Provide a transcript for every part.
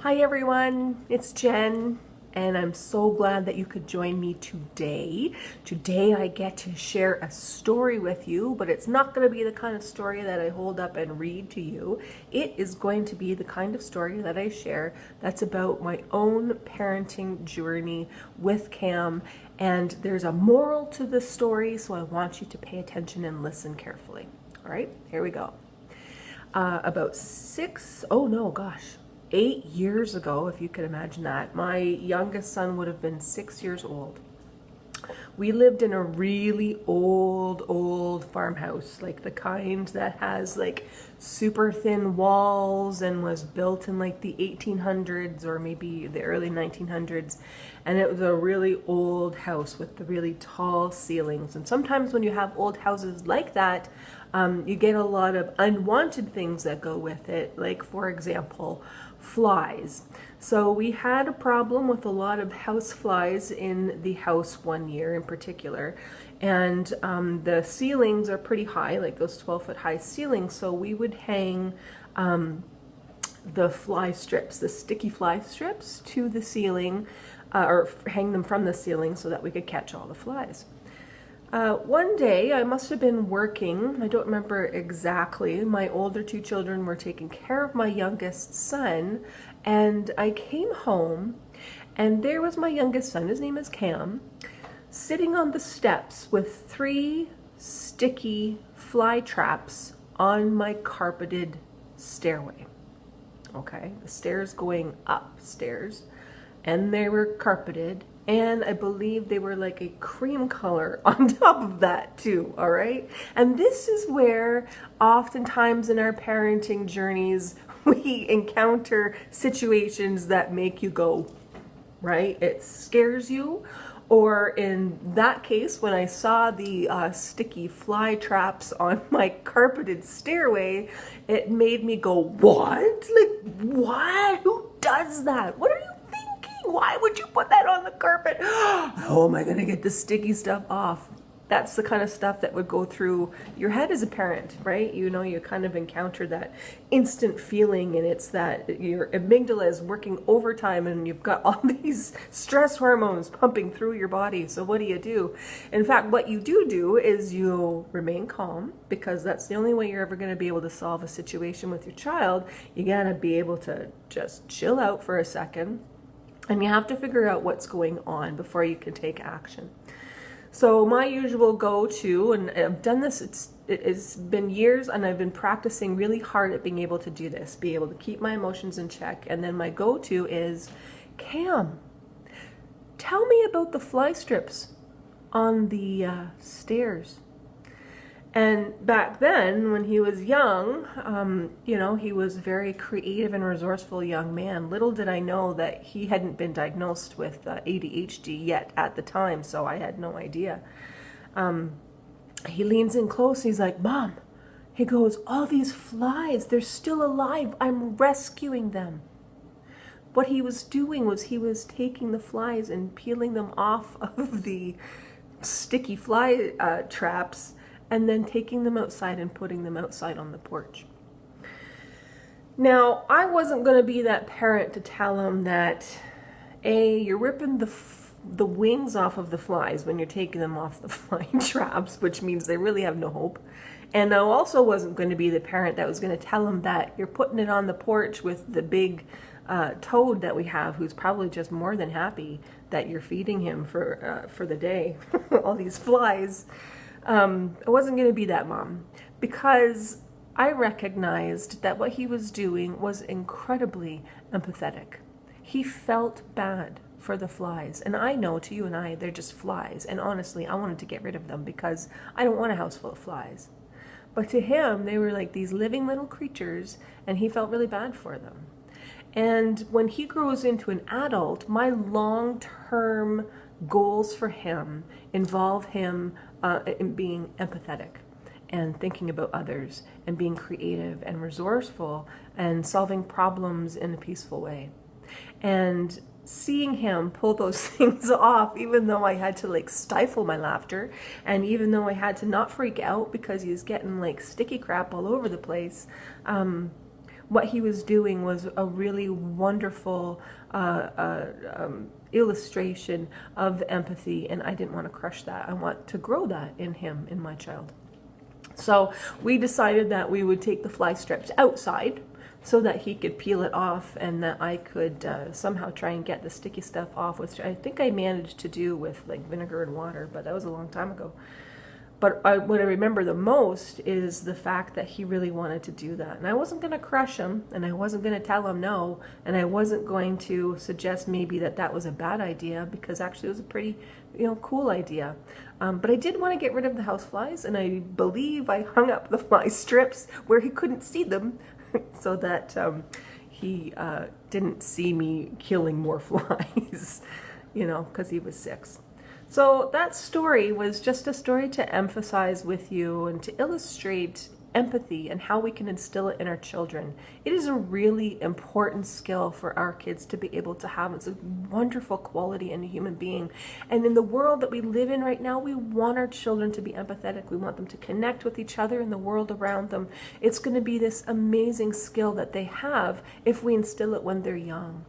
Hi everyone, it's Jen, and I'm so glad that you could join me today. Today I get to share a story with you, but it's not going to be the kind of story that I hold up and read to you. It is going to be the kind of story that I share that's about my own parenting journey with Cam, and there's a moral to this story, so I want you to pay attention and listen carefully. All right, here we go. About 8 years ago, if you could imagine that, my youngest son would have been 6 years old. We lived in a really old farmhouse, like the kind that has like super thin walls and was built in like the 1800s or maybe the early 1900s. And it was a really old house with the really tall ceilings. And sometimes when you have old houses like that, you get a lot of unwanted things that go with it, like for example, flies. So we had a problem with a lot of house flies in the house one year in particular, and the ceilings are pretty high, like those 12-foot high ceilings, so we would hang the fly strips, the sticky fly strips, to the ceiling, or hang them from the ceiling so that we could catch all the flies. One day, I must have been working, I don't remember exactly. My older two children were taking care of my youngest son, and I came home, and there was my youngest son, his name is Cam, sitting on the steps with 3 sticky fly traps on my carpeted stairway. Okay, the stairs going upstairs, and they were carpeted, and I believe they were like a cream color on top of that too, all right? And this is where oftentimes in our parenting journeys, we encounter situations that make you go, right? It scares you. Or in that case, when I saw the sticky fly traps on my carpeted stairway, it made me go, what? Like, what? Who does that? What are you thinking? Why would you put that on the carpet? How am I going to get the sticky stuff off? That's the kind of stuff that would go through your head as a parent, right? You know, you kind of encounter that instant feeling, and it's that your amygdala is working overtime and you've got all these stress hormones pumping through your body. So what do? In fact, what you do is you remain calm, because that's the only way you're ever going to be able to solve a situation with your child. You got to be able to just chill out for a second, and you have to figure out what's going on before you can take action. So my usual go-to, and I've done this, it's been years, and I've been practicing really hard at being able to do this, be able to keep my emotions in check. And then my go-to is, Cam, tell me about the fly strips on the stairs. And back then, when he was young, he was a very creative and resourceful young man. Little did I know that he hadn't been diagnosed with ADHD yet at the time, so I had no idea. He leans in close, he's like, Mom, he goes, all these flies, they're still alive. I'm rescuing them. What he was doing was he was taking the flies and peeling them off of the sticky fly traps, and then taking them outside and putting them outside on the porch. Now, I wasn't going to be that parent to tell him that, you're ripping the wings off of the flies when you're taking them off the fly traps, which means they really have no hope. And I also wasn't going to be the parent that was going to tell him that you're putting it on the porch with the big toad that we have, who's probably just more than happy that you're feeding him for the day, all these flies. I wasn't going to be that mom, because I recognized that what he was doing was incredibly empathetic. He felt bad for the flies, and I know, to you and I, they're just flies, and honestly, I wanted to get rid of them because I don't want a house full of flies. But to him, they were like these living little creatures, and he felt really bad for them. And when he grows into an adult, my long-term goals for him involve him in being empathetic and thinking about others and being creative and resourceful and solving problems in a peaceful way. And seeing him pull those things off, even though I had to like stifle my laughter, and even though I had to not freak out because he was getting like sticky crap all over the place, what he was doing was a really wonderful illustration of empathy, and I didn't want to crush that. I want to grow that in him, in my child. So we decided that we would take the fly strips outside so that he could peel it off, and that I could somehow try and get the sticky stuff off, which I think I managed to do with like vinegar and water, but that was a long time ago. But what I remember the most is the fact that he really wanted to do that. And I wasn't going to crush him, and I wasn't going to tell him no, and I wasn't going to suggest maybe that that was a bad idea, because actually it was a pretty, cool idea. But I did want to get rid of the houseflies, and I believe I hung up the fly strips where he couldn't see them so that he didn't see me killing more flies, because he was 6. So that story was just a story to emphasize with you and to illustrate empathy and how we can instill it in our children. It is a really important skill for our kids to be able to have. It's a wonderful quality in a human being. And in the world that we live in right now, we want our children to be empathetic. We want them to connect with each other and the world around them. It's going to be this amazing skill that they have if we instill it when they're young.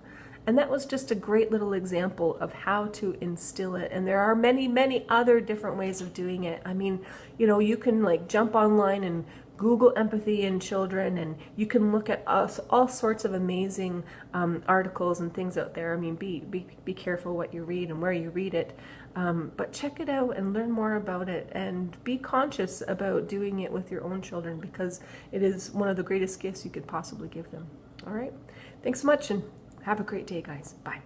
And that was just a great little example of how to instill it. And there are many, many other different ways of doing it. I mean, you can like jump online and Google empathy in children, and you can look at all sorts of amazing articles and things out there. I mean, be careful what you read and where you read it. But check it out and learn more about it, and be conscious about doing it with your own children, because it is one of the greatest gifts you could possibly give them. All right. Thanks so much, and have a great day, guys. Bye.